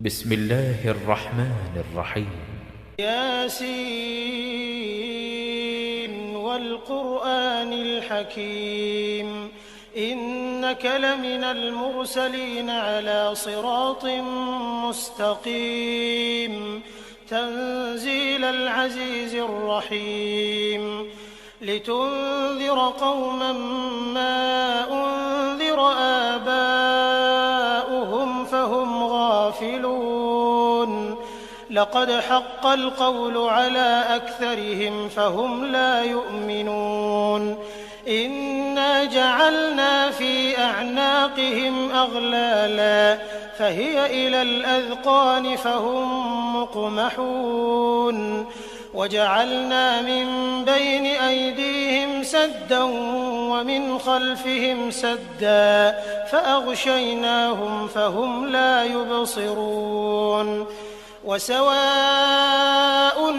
بسم الله الرحمن الرحيم. ياسين والقرآن الحكيم إنك لمن المرسلين على صراط مستقيم تنزيل العزيز الرحيم لتنذر قوما ما أنذر آباؤهم فهم غافلون لقد حق القول على أكثرهم فهم لا يؤمنون إنا جعلنا في أعناقهم أغلالا فهي إلى الأذقان فهم مقمحون وجعلنا من بين أيديهم سدا ومن خلفهم سدا فأغشيناهم فهم لا يبصرون وسواء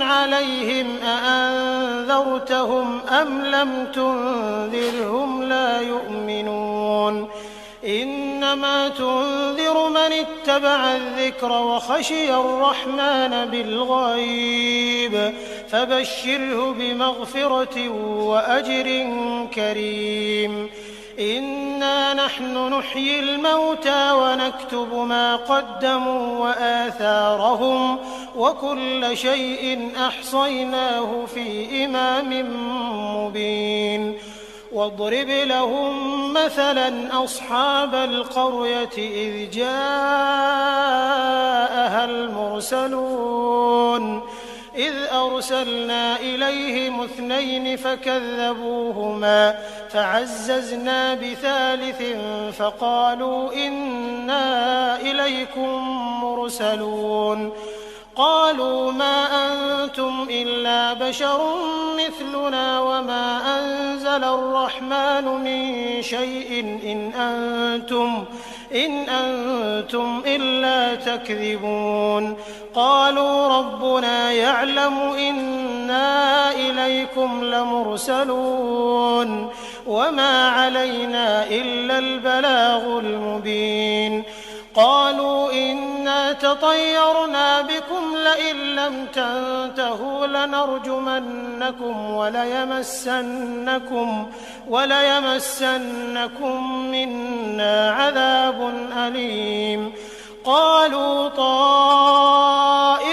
عليهم أأنذرتهم أم لم تنذرهم لا يؤمنون إنما تنذر من اتبع الذكر وخشي الرحمن بالغيب فبشره بمغفرة وأجر كريم إنا نحن نحيي الموتى ونكتب ما قدموا وآثارهم وكل شيء أحصيناه في إمام مبين واضرب لهم مثلا أصحاب القرية إذ جاءها المرسلون إذ أرسلنا إليهم 2 فكذبوهما فعززنا بثالث فقالوا إنا إليكم مرسلون قالوا ما أنتم إلا بشر مثلنا وما أنزل الرحمن من شيء إن أنتم إلا تكذبون قالوا ربنا يعلم إنا إليكم لمرسلون وما علينا إلا البلاغ المبين قالوا إنا تطيرنا بكم لئن لم تنتهوا لنرجمنكم وليمسنكم منا عذاب أليم قالوا طائركم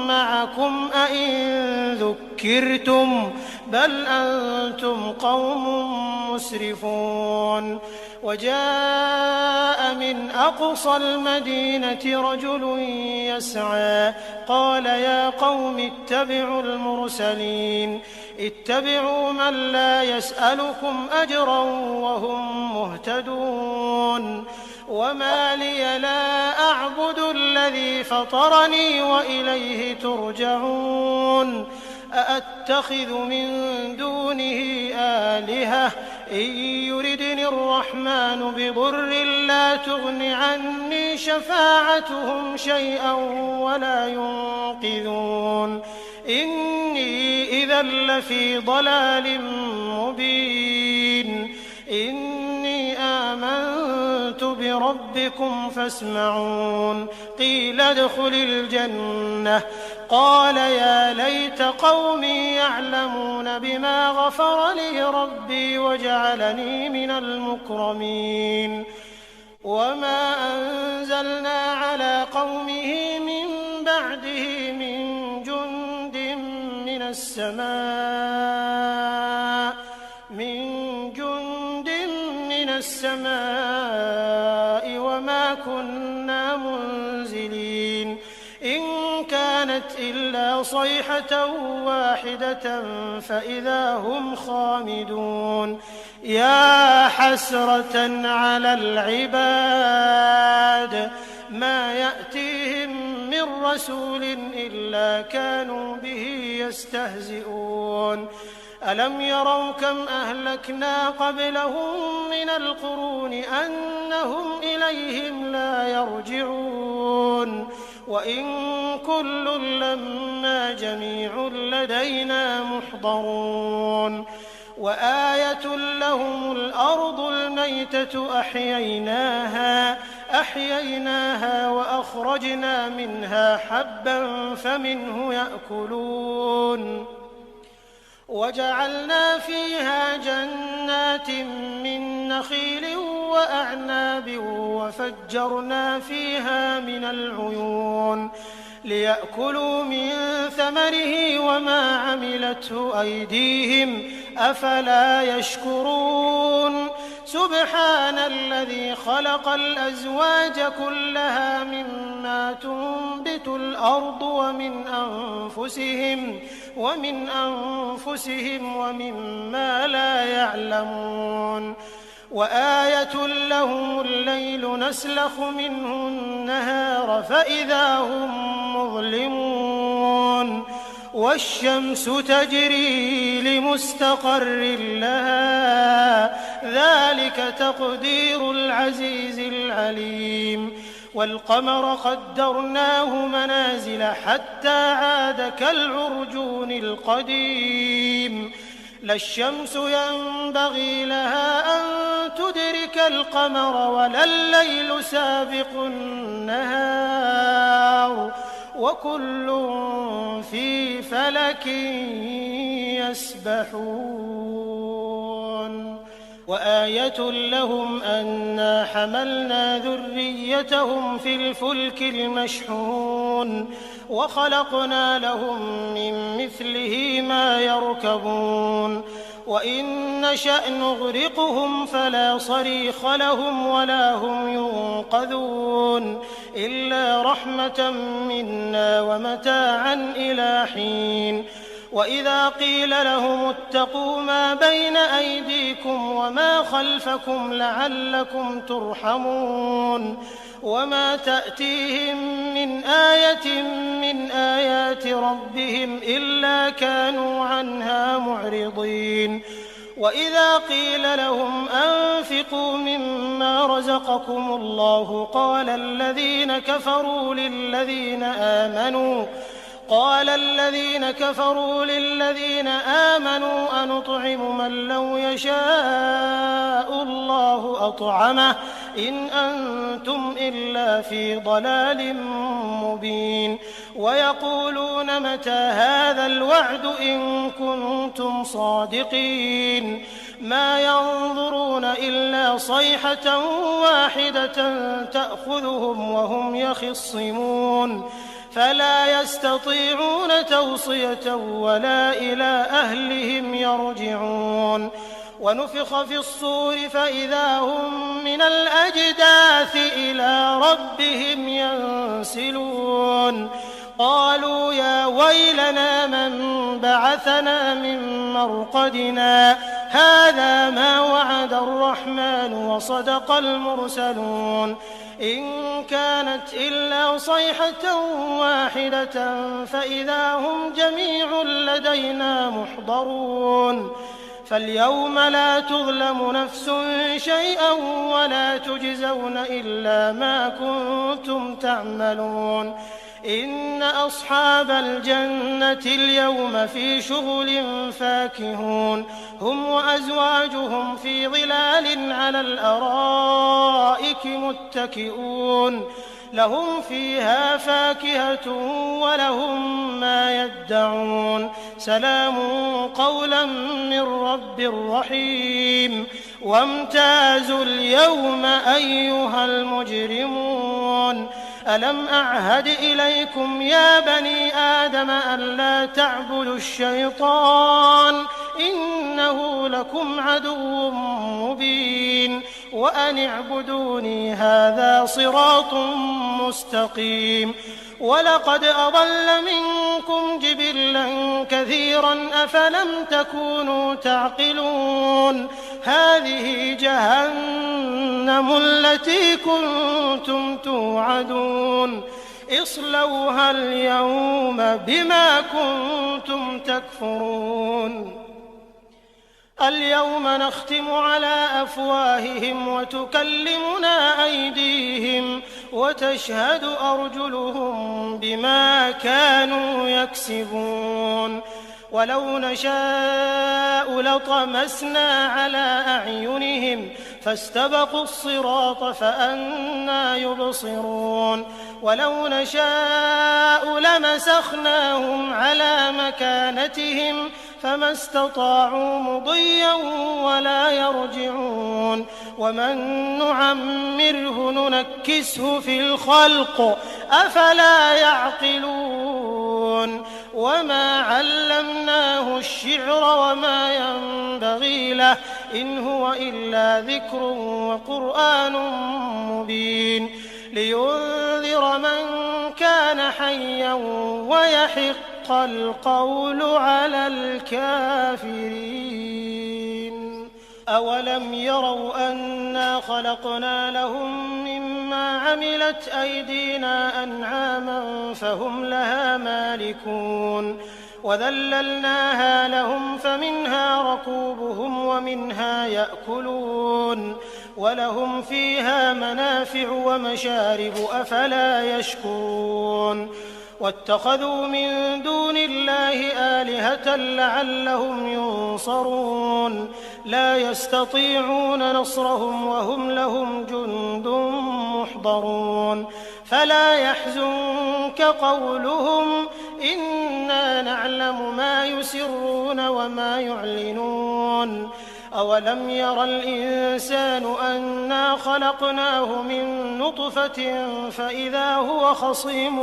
معكم أئن ذكرتم بل أنتم قوم مسرفون وجاء من أقصى المدينة رجل يسعى قال يا قوم اتبعوا المرسلين اتبعوا من لا يسألكم أجرا وهم مهتدون وما لي لا أعبد الذي فطرني وإليه ترجعون أأتخذ من دونه آلهة إن يردني الرحمن بضر لا تغن عني شفاعتهم شيئا ولا ينقذون إني إذا لفي ضلال مبين إني آمنت بربكم فاسمعون قيل ادخل الجنة قال يا ليت قومي يعلمون بما غفر لي ربي وجعلني من المكرمين وما أنزلنا على قومه من بعده من جند من السماء وما كنا منزلين إن كانت إلا صيحة واحدة فإذا هم خامدون يا حسرة على العباد ما يأتيهم من رسول إلا كانوا به يستهزئون ألم يروا كم أهلكنا قبلهم من القرون أنهم إليهم لا يرجعون وإن كل لما جميع لدينا محضرون وآية لهم الأرض الميتة أحييناها فأخرجنا منها حبا فمنه يأكلون وجعلنا فيها جنات من نخيل وأعناب وفجرنا فيها من العيون ليأكلوا من ثمره وما عملته أيديهم أفلا يشكرون سبحان الذي خلق الأزواج كلها مما تنبت الأرض ومن أنفسهم ومما لا يعلمون وآية لهم الليل نسلخ منه النهار فإذا هم مظلمون والشمس تجري لمستقر لها ذلك تقدير العزيز العليم والقمر قدرناه منازل حتى عاد كالعرجون القديم لا الشمس ينبغي لها أن تدرك القمر ولا الليل سابق النهار وكل في فلك يسبحون وآية لهم أنا حملنا ذريتهم في الفلك المشحون وخلقنا لهم من مثله ما يركبون وإن نشأ نغرقهم فلا صريخ لهم ولا هم ينقذون إلا رحمة منا ومتاعا إلى حين وإذا قيل لهم اتقوا ما بين أيديكم وما خلفكم لعلكم ترحمون وما تأتيهم من آية من آيات ربهم إلا كانوا عنها معرضين وإذا قيل لهم أنفقوا مما رزقكم الله قال الذين كفروا للذين آمنوا أنطعم من لو يشاء الله أطعمه إن أنتم إلا في ضلال مبين ويقولون متى هذا الوعد إن كنتم صادقين ما ينظرون إلا صيحة واحدة تأخذهم وهم يخصمون فلا يستطيعون توصية ولا إلى أهلهم يرجعون ونفخ في الصور فإذا هم من الأجداث إلى ربهم ينسلون قالوا يا ويلنا من بعثنا من مرقدنا هذا ما وعد الرحمن وصدق المرسلون إن كانت إلا صيحة واحدة فإذا هم جميع لدينا محضرون فاليوم لا تظلم نفس شيئا ولا تجزون إلا ما كنتم تعملون إن أصحاب الجنة اليوم في شغل فاكهون هم وأزواجهم في ظلال على الأرائك متكئون لهم فيها فاكهة ولهم ما يدعون سلام قولا من رب رحيم وامتازوا اليوم أيها المجرمون ألم أعهد إليكم يا بني آدم ألا تعبدوا الشيطان إنه لكم عدو مبين وأن اعبدوني هذا صراط مستقيم ولقد أضل منكم جبلا كثيرا أفلم تكونوا تعقلون هذه جهنم التي كنتم توعدون اصلوها اليوم بما كنتم تكفرون اليوم نختم على أفواههم وتكلمنا أيديهم وتشهد أرجلهم بما كانوا يكسبون ولو نشاء لطمسنا على أعينهم فاستبقوا الصراط فأنى يبصرون ولو نشاء لمسخناهم على مكانتهم فما استطاعوا مضيا ولا يرجعون ومن نعمره ننكسه في الخلق أفلا يعقلون وما علمناه الشعر وما ينبغي له إن هو إلا ذكر وقرآن مبين لينذر من كان حيا ويحق القول على الكافرين أولم يروا أنا خلقنا لهم مما عملت أيدينا أنعاما فهم لها مالكون وذللناها لهم فمنها ركوبهم ومنها يأكلون ولهم فيها منافع ومشارب أفلا يشكرون واتخذوا من دون الله آلهة لعلهم ينصرون لا يستطيعون نصرهم وهم لهم جند محضرون فلا يحزنك قولهم إنا نعلم ما يسرون وما يعلنون أولم ير الإنسان أنا خلقناه من نطفة فإذا هو خصيم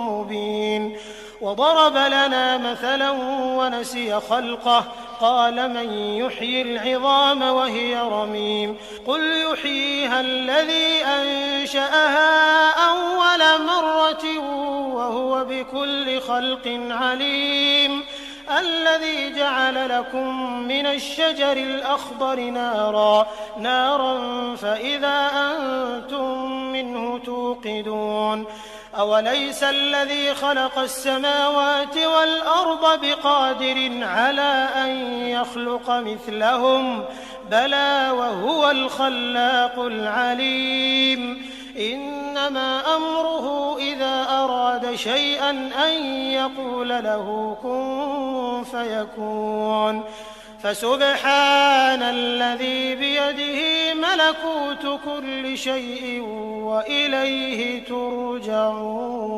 مبين وضرب لنا مثلا ونسي خلقه قال من يحيي العظام وهي رميم قل يحييها الذي أنشأها أول مرة وهو بكل خلق عليم الذي جعل لكم من الشجر الأخضر نارا فإذا أنتم منه توقدون أوليس الذي خلق السماوات والأرض بقادر على أن يخلق مثلهم بلى وهو الخلاق العليم إنما أمره إذا أراد شيئا أن يقول له كن فيكون فسبحان الذي بيده ملكوت كل شيء وإليه ترجعون